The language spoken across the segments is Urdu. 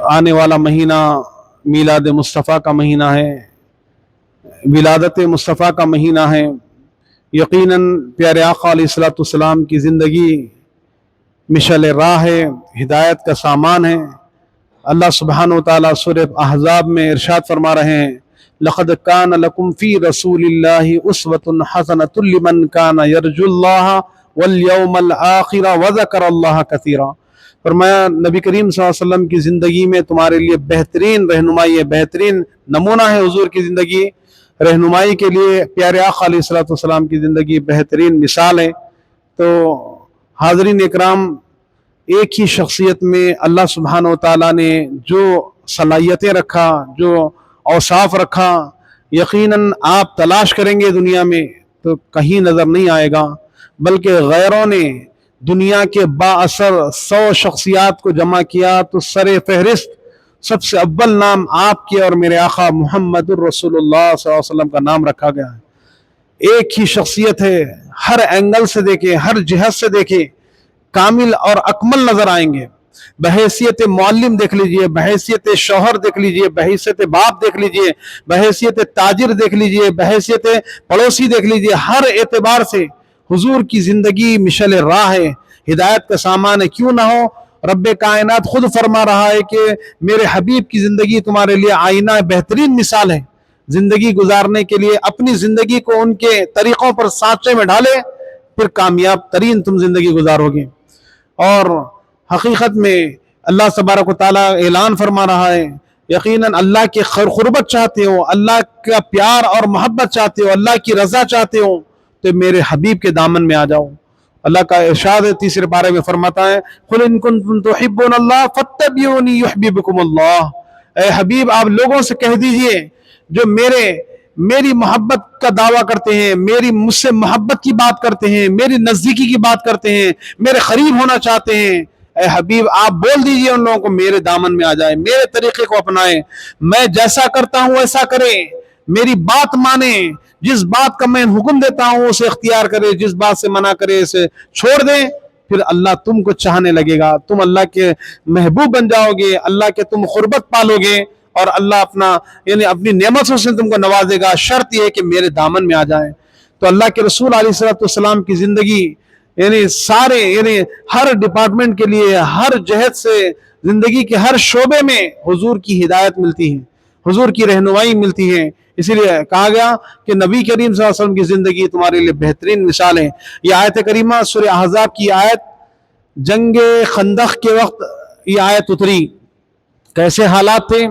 آنے والا مہینہ میلاد مصطفیٰ کا مہینہ ہے، ولادت مصطفیٰ کا مہینہ ہے۔ یقیناً پیارے آقا علیہ الصلوۃ والسلام کی زندگی مشعل راہ ہے، ہدایت کا سامان ہے۔ اللہ سبحانہ وتعالیٰ سورہ احزاب میں ارشاد فرما رہے ہیں، لقد کان لکم فی رسول اللہ اسوۃ حسنۃ لمن کان یرجو اللہ والیوم الآخر وذکر اللہ کثیرا۔ فرمایا نبی کریم صلی اللہ علیہ وسلم کی زندگی میں تمہارے لیے بہترین رہنمائی ہے، بہترین نمونہ ہے حضور کی زندگی۔ رہنمائی کے لیے پیارے آقا علیہ الصلوۃ والسلام کی زندگی بہترین مثال ہے۔ تو حاضرین اکرام، ایک ہی شخصیت میں اللہ سبحانہ وتعالیٰ نے جو صلاحیتیں رکھا، جو اوصاف رکھا، یقیناً آپ تلاش کریں گے دنیا میں تو کہیں نظر نہیں آئے گا، بلکہ غیروں نے دنیا کے با اثر 100 شخصیات کو جمع کیا تو سر فہرست سب سے اول نام آپ کے اور میرے آقا محمد الرسول اللہ صلی اللہ علیہ وسلم کا نام رکھا گیا ہے۔ ایک ہی شخصیت ہے، ہر اینگل سے دیکھیں، ہر جہت سے دیکھیں، کامل اور اکمل نظر آئیں گے۔ بحیثیت معلم دیکھ لیجئے، بحیثیت شوہر دیکھ لیجئے، بحیثیت باپ دیکھ لیجئے، بحیثیت تاجر دیکھ لیجئے، بحیثیت پڑوسی دیکھ لیجئے، ہر اعتبار سے حضور کی زندگی مشعل راہ ہے، ہدایت کا سامان ہے۔ کیوں نہ ہو، رب کائنات خود فرما رہا ہے کہ میرے حبیب کی زندگی تمہارے لیے آئینہ بہترین مثال ہے۔ زندگی گزارنے کے لیے اپنی زندگی کو ان کے طریقوں پر سانچے میں ڈالے، پھر کامیاب ترین تم زندگی گزارو گے۔ اور حقیقت میں اللہ تبارک و تعالیٰ اعلان فرما رہا ہے، یقیناً اللہ کے قربت چاہتے ہو، اللہ کا پیار اور محبت چاہتے ہو، اللہ کی رضا چاہتے ہو تو میرے حبیب کے دامن میں آ جاؤ۔ اللہ کا ارشاد ہے تیسرے پارے میں، فرماتا ہے قُلْ إِن كُنتُمْ تُحِبُّونَ اللَّهَ فَاتَّبِعُونِي يُحْبِبْكُمُ اللَّهُ۔ اے حبیب آپ لوگوں سے کہہ دیجئے جو میری محبت کا دعویٰ کرتے ہیں، مجھ سے محبت کی بات کرتے ہیں، میری نزدیکی کی بات کرتے ہیں، میرے قریب ہونا چاہتے ہیں، اے حبیب آپ بول دیجئے ان لوگوں کو میرے دامن میں آ جائیں، میرے طریقے کو اپنائیں، میں جیسا کرتا ہوں ایسا کریں، میری بات مانیں، جس بات کا میں حکم دیتا ہوں اسے اختیار کرے، جس بات سے منع کرے اسے چھوڑ دیں، پھر اللہ تم کو چاہنے لگے گا، تم اللہ کے محبوب بن جاؤ گے، اللہ کے تم قربت پالو گے، اور اللہ اپنی نعمتوں سے تم کو نوازے گا۔ شرط یہ ہے کہ میرے دامن میں آ جائیں۔ تو اللہ کے رسول علیہ الصلوۃ والسلام کی زندگی ہر ڈپارٹمنٹ کے لیے، ہر جہت سے زندگی کے ہر شعبے میں حضور کی ہدایت ملتی ہے، حضور کی رہنمائی ملتی ہے۔ اسی لیے کہا گیا کہ نبی کریم صلی اللہ علیہ وسلم کی زندگی تمہارے لیے بہترین مثال ہے۔ یہ آیت کریمہ سورہ احزاب کی آیت، جنگ خندق کے وقت یہ آیت اتری، کیسے حالات تھے۔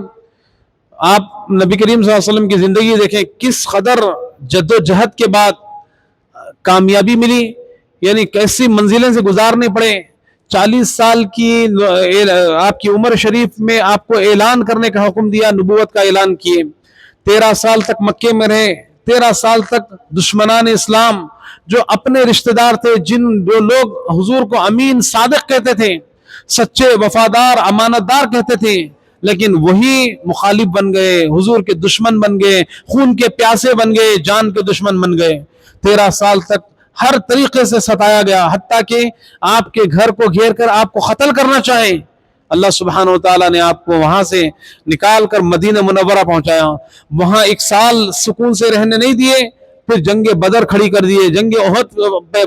آپ نبی کریم صلی اللہ علیہ وسلم کی زندگی دیکھیں، کس قدر جد و جہد کے بعد کامیابی ملی، یعنی کیسی منزلیں سے گزارنے پڑے۔ 40 سال کی آپ کی عمر شریف میں آپ کو اعلان کرنے کا حکم دیا، نبوت کا اعلان کیے۔ 13 سال تک مکے میں رہے، 13 سال تک دشمنان اسلام جو اپنے رشتہ دار تھے، جو لوگ حضور کو امین صادق کہتے تھے، سچے وفادار امانت دار کہتے تھے، لیکن وہی مخالف بن گئے، حضور کے دشمن بن گئے، خون کے پیاسے بن گئے، جان کے دشمن بن گئے۔ 13 سال تک ہر طریقے سے ستایا گیا، حتیٰ کہ آپ کے گھر کو گھیر کر آپ کو قتل کرنا چاہیں، اللہ سبحانہ وتعالیٰ نے آپ کو وہاں سے نکال کر مدینہ منورہ پہنچایا، وہاں 1 سال سکون سے رہنے نہیں دیے، پھر جنگ بدر کھڑی کر دیے، جنگ احد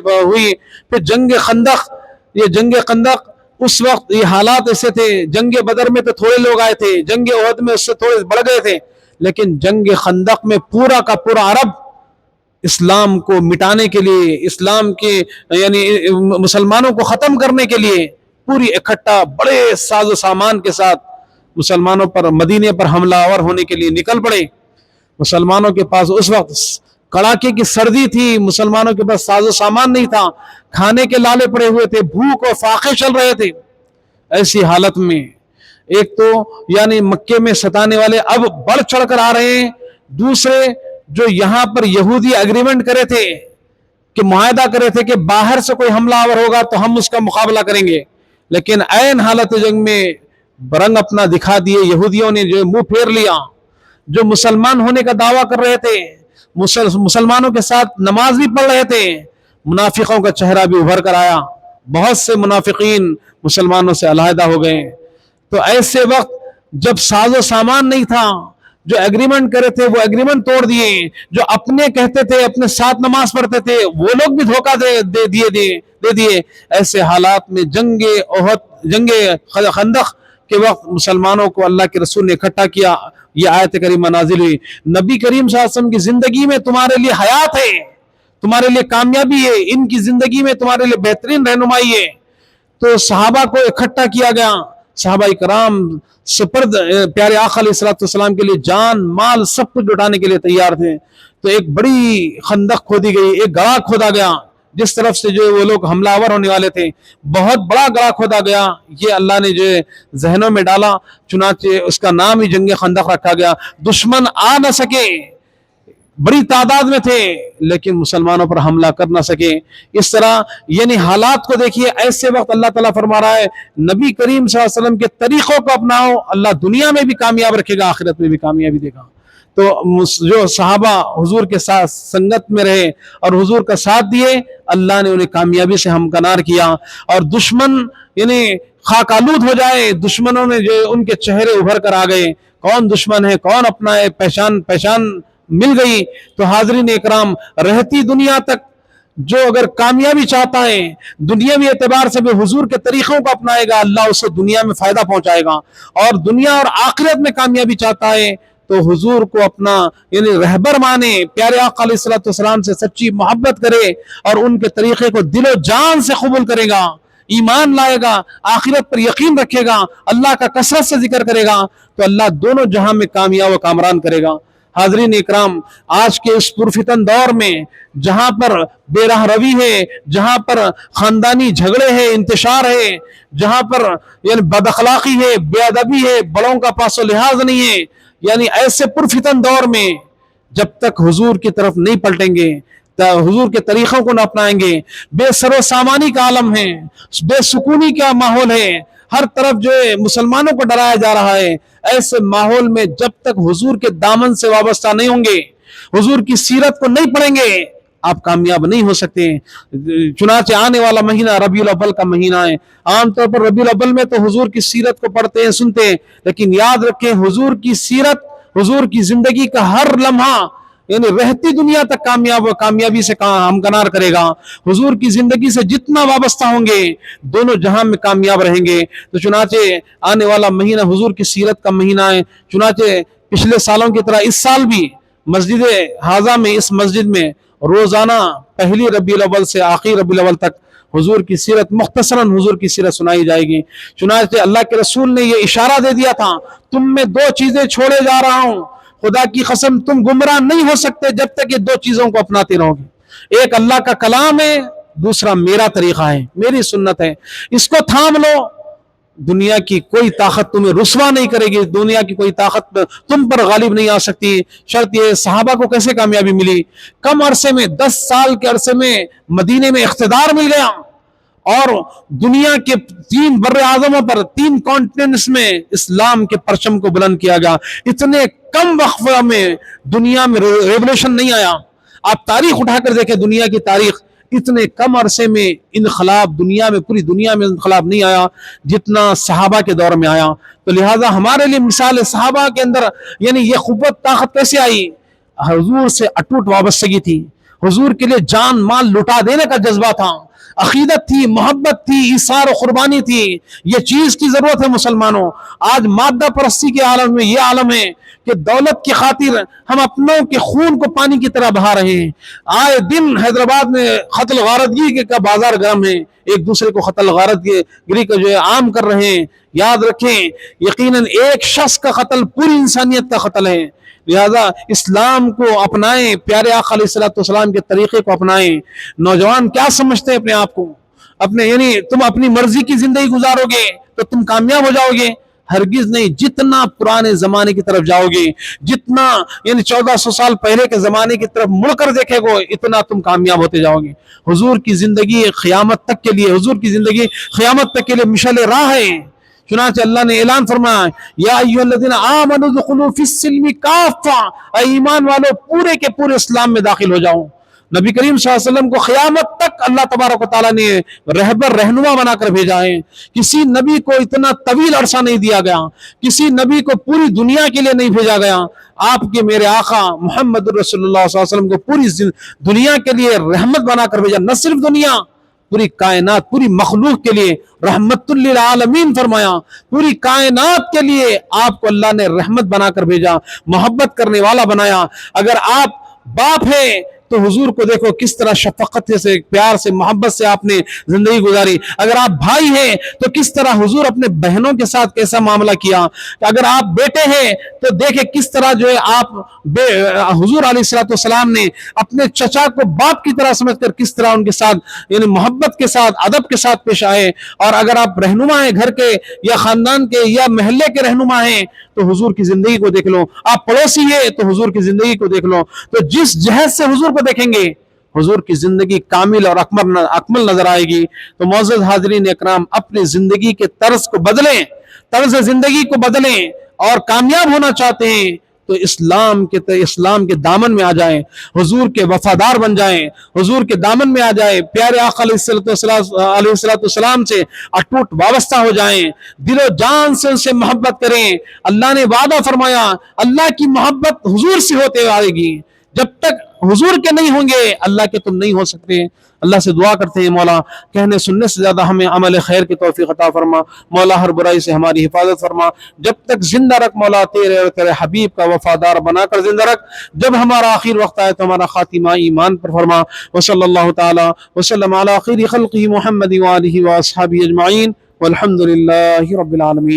ہوئی، پھر جنگ خندق۔ یہ جنگ خندق اس وقت یہ حالات ایسے تھے، جنگ بدر میں تو تھوڑے لوگ آئے تھے، جنگ احد میں اس سے تھوڑے بڑھ گئے تھے، لیکن جنگ خندق میں پورا کا پورا عرب اسلام کو مٹانے کے لیے، اسلام کے مسلمانوں کو ختم کرنے کے لیے پوری اکٹھا بڑے ساز و سامان کے ساتھ مسلمانوں پر، مدینے پر حملہ آور ہونے کے لیے نکل پڑے۔ مسلمانوں کے پاس اس وقت کڑاکے کی سردی تھی، مسلمانوں کے پاس ساز و سامان نہیں تھا، کھانے کے لالے پڑے ہوئے تھے، بھوک اور فاقے چل رہے تھے۔ ایسی حالت میں ایک تو مکے میں ستانے والے اب بڑھ چڑھ کر آ رہے ہیں، دوسرے جو یہاں پر یہودی اگریمنٹ کرے تھے، کہ معاہدہ کرے تھے کہ باہر سے کوئی حملہ آور ہوگا تو ہم اس کا مقابلہ کریں گے، لیکن عین حالت جنگ میں رنگ اپنا دکھا دیے یہودیوں نے، جو منہ پھیر لیا، جو مسلمان ہونے کا دعویٰ کر رہے تھے، مسلمانوں کے ساتھ نماز بھی پڑھ رہے تھے، منافقوں کا چہرہ بھی ابھر کر آیا، بہت سے منافقین مسلمانوں سے علیحدہ ہو گئے۔ تو ایسے وقت جب ساز و سامان نہیں تھا، جو ایگریمنٹ کرے تھے وہ ایگریمنٹ توڑ دیے، جو اپنے کہتے تھے اپنے ساتھ نماز پڑھتے تھے وہ لوگ بھی دھوکہ دے دیے۔ ایسے حالات میں جنگ احد، جنگ خندق کے وقت مسلمانوں کو اللہ کے رسول نے اکٹھا کیا، یہ آیت کریمہ نازل ہوئی۔ نبی کریم صلی اللہ علیہ وسلم کی زندگی میں تمہارے لیے حیات ہے، تمہارے لیے کامیابی ہے، ان کی زندگی میں تمہارے لیے بہترین رہنمائی ہے۔ تو صحابہ کو اکٹھا کیا گیا، صحابہ کرام سپرد پیارے آقا علیہ الصلوۃ والسلام کے لیے جان مال سب کچھ لٹانے کے لیے تیار تھے۔ تو ایک بڑی خندق کھودی گئی، ایک گڑھا کھودا گیا جس طرف سے جو وہ لوگ حملہ آور ہونے والے تھے، بہت بڑا گڑھا کھودا گیا، یہ اللہ نے جو ذہنوں میں ڈالا، چنانچہ اس کا نام ہی جنگ خندق رکھا گیا۔ دشمن آ نہ سکے، بڑی تعداد میں تھے لیکن مسلمانوں پر حملہ کر نہ سکے۔ اس طرح یعنی حالات کو دیکھیے، ایسے وقت اللہ تعالیٰ فرما رہا ہے نبی کریم صلی اللہ علیہ وسلم کے طریقوں کو اپناؤ، اللہ دنیا میں بھی کامیاب رکھے گا، آخرت میں بھی کامیابی دے گا۔ تو جو صحابہ حضور کے ساتھ سنگت میں رہے اور حضور کا ساتھ دیے، اللہ نے انہیں کامیابی سے ہمکنار کیا۔ اور دشمن یعنی خاک آلود ہو جائے، دشمنوں نے جو ان کے چہرے ابھر کر آ گئے، کون دشمن ہے کون اپنا ہے، پہچان مل گئی۔ تو حاضرین اکرام، رہتی دنیا تک جو اگر کامیابی چاہتا ہے، دنیاوی اعتبار سے بھی حضور کے طریقوں کو اپنائے گا، اللہ اسے دنیا میں فائدہ پہنچائے گا، اور دنیا اور آخرت میں کامیابی چاہتا ہے تو حضور کو اپنا یعنی رہبر مانے، پیارے آقا علیہ الصلوۃ والسلام سے سچی محبت کرے اور ان کے طریقے کو دل و جان سے قبول کرے گا، ایمان لائے گا، آخرت پر یقین رکھے گا، اللہ کا کثرت سے ذکر کرے گا، تو اللہ دونوں جہاں میں کامیاب و کامران کرے گا۔ حاضرین اکرام، آج کے اس پرفتن دور میں جہاں پر بے راہ روی ہے، جہاں پر خاندانی جھگڑے ہیں، انتشار ہے، جہاں پر یعنی بد اخلاقی ہے، بے ادبی ہے، بڑوں کا پاس و لحاظ نہیں ہے، یعنی ایسے پرفتن دور میں جب تک حضور کی طرف نہیں پلٹیں گے، حضور کے طریقوں کو نہ اپنائیں گے، بے سر و سامانی کا عالم ہے، بے سکونی کا ماحول ہے، ہر طرف جو ہے مسلمانوں کو ڈرایا جا رہا ہے، ایسے ماحول میں جب تک حضور کے دامن سے وابستہ نہیں ہوں گے، حضور کی سیرت کو نہیں پڑھیں گے، آپ کامیاب نہیں ہو سکتے۔ چنانچہ آنے والا مہینہ ربیع الاول کا مہینہ ہے، عام طور پر ربیع الاول میں تو حضور کی سیرت کو پڑھتے ہیں سنتے ہیں، لیکن یاد رکھیں حضور کی سیرت، حضور کی زندگی کا ہر لمحہ یعنی رہتی دنیا تک کامیابی سے ہمکنار کرے گا۔ حضور کی زندگی سے جتنا وابستہ ہوں گے دونوں جہاں میں کامیاب رہیں گے۔ تو چنانچہ آنے والا مہینہ حضور کی سیرت کا مہینہ ہے، چنانچہ پچھلے سالوں کی طرح اس سال بھی مسجد حاضہ میں، اس مسجد میں روزانہ پہلی ربیع الاول سے آخری ربیع الاول تک حضور کی سیرت، مختصراً حضور کی سیرت سنائی جائے گی۔ چنانچہ اللہ کے رسول نے یہ اشارہ دے دیا تھا، تم میں دو چیزیں چھوڑے جا رہا ہوں، خدا کی قسم تم گمراہ نہیں ہو سکتے جب تک یہ دو چیزوں کو اپناتے رہو گے، ایک اللہ کا کلام ہے، دوسرا میرا طریقہ ہے، میری سنت ہے، اس کو تھام لو، دنیا کی کوئی طاقت تمہیں رسوا نہیں کرے گی، دنیا کی کوئی طاقت تم پر غالب نہیں آ سکتی۔ شرط یہ صحابہ کو کیسے کامیابی ملی؟ کم عرصے میں، 10 سال کے عرصے میں مدینے میں اقتدار مل گیا، اور دنیا کے 3 بر اعظموں پر، 3 کانٹیننٹس میں اسلام کے پرچم کو بلند کیا گیا۔ اتنے کم وقفہ میں دنیا میں ریولوشن نہیں آیا۔ آپ تاریخ اٹھا کر دیکھیں، دنیا کی تاریخ، اتنے کم عرصے میں انقلاب دنیا میں، پوری دنیا میں انقلاب نہیں آیا جتنا صحابہ کے دور میں آیا۔ تو لہٰذا ہمارے لیے مثال صحابہ کے اندر یعنی یہ قوت طاقت کیسے آئی؟ حضور سے اٹوٹ وابستگی تھی، حضور کے لیے جان مال لٹا دینے کا جذبہ تھا، عقیدت تھی، محبت تھی، ایثار و قربانی تھی۔ یہ چیز کی ضرورت ہے مسلمانوں۔ آج مادہ پرستی کے عالم میں یہ عالم ہے کہ دولت کی خاطر ہم اپنوں کے خون کو پانی کی طرح بہا رہے ہیں۔ آئے دن حیدرآباد میں قتل غارتگی کا بازار گرم ہے، ایک دوسرے کو قتل غارتگری کا جو ہے عام کر رہے ہیں۔ یاد رکھیں یقیناً ایک شخص کا قتل پوری انسانیت کا قتل ہے۔ لہذا اسلام کو اپنائیں، پیارے آقا علیہ الصلوۃ والسلام کے طریقے کو اپنائیں۔ نوجوان کیا سمجھتے ہیں اپنے آپ کو؟ اپنے یعنی تم اپنی مرضی کی زندگی گزارو گے تو تم کامیاب ہو جاؤ گے؟ ہرگز نہیں۔ جتنا پرانے زمانے کی طرف جاؤ گے، جتنا یعنی 1400 سال پہلے کے زمانے کی طرف مڑ کر دیکھے گو، اتنا تم کامیاب ہوتے جاؤ گے۔ حضور کی زندگی قیامت تک کے لیے، حضور کی زندگی قیامت تک کے لیے مشعل راہ ہے۔ چنانچہ اللہ نے اعلان فرمایا، یا ایھا الذین آمنوا ادخلوا فی السلم کافہ، اے ایمان والو پورے کے پورے اسلام میں داخل ہو جاؤ۔ نبی کریم صلی اللہ علیہ وسلم کو قیامت تک تک اللہ تبارک و تعالیٰ نے رہبر رہنما بنا کر بھیجا ہے. کسی نبی کو اتنا طویل عرصہ نہیں دیا گیا, کسی نبی کو پوری دنیا کے لیے نہیں بھیجا گیا. آپ کے میرے آقا محمد رسول اللہ صلی اللہ علیہ وسلم کو پوری دنیا کے لیے رحمت بنا کر بھیجا. نہ صرف دنیا, پوری کائنات, پوری مخلوق کے لیے رحمت للعالمین فرمایا. پوری کائنات کے لیے آپ کو اللہ نے رحمت بنا کر بھیجا, محبت کرنے والا بنایا. اگر آپ باپ ہیں تو حضور کو دیکھو کس طرح شفقت سے, پیار سے, محبت سے آپ نے زندگی گزاری. اگر آپ بھائی ہیں تو کس طرح حضور اپنے بہنوں کے ساتھ کیسا معاملہ کیا. اگر آپ بیٹے ہیں تو دیکھیں کس طرح جو ہے آپ حضور علیہ السلام نے اپنے چچا کو باپ کی طرح سمجھ کر کس طرح ان کے ساتھ یعنی محبت کے ساتھ, ادب کے ساتھ پیش آئے. اور اگر آپ رہنما ہیں گھر کے یا خاندان کے یا محلے کے رہنما ہیں تو حضور کی زندگی کو دیکھ لو. آپ پڑوسی ہیں تو حضور کی زندگی کو دیکھ لو. تو جس جہت سے حضور کو دیکھیں گے حضور کی زندگی کامل اور اکمل نظر آئے گی. تو معزز حاضرین اکرام, اپنی زندگی کے طرز کو بدلیں, طرز زندگی کو بدلیں, اور کامیاب ہونا چاہتے ہیں تو اسلام کے دامن میں آ جائیں, حضور کے وفادار بن جائیں, حضور کے دامن میں آ جائیں, پیارے آقا علیہ السلام سے اٹوٹ وابستہ ہو جائیں, دل و جان سے ان سے محبت کریں. اللہ نے وعدہ فرمایا اللہ کی محبت حضور سے ہوتے آئے گی. جب تک حضور کے نہیں ہوں گے اللہ کے تم نہیں ہو سکتے. اللہ سے دعا کرتے ہیں مولا کہنے سننے سے زیادہ ہمیں عمل خیر کی توفیق عطا فرما. مولا ہر برائی سے ہماری حفاظت فرما. جب تک زندہ رکھ مولا تیرے اور تیرے حبیب کا وفادار بنا کر زندہ رکھ. جب ہمارا آخر وقت آئے تو ہمارا خاتمہ ایمان پر فرما. وصلی اللہ تعالی وسلم علی خیر خلقہ محمد وآلہ واصحابہ اجمعین والحمد للہ رب العالمین.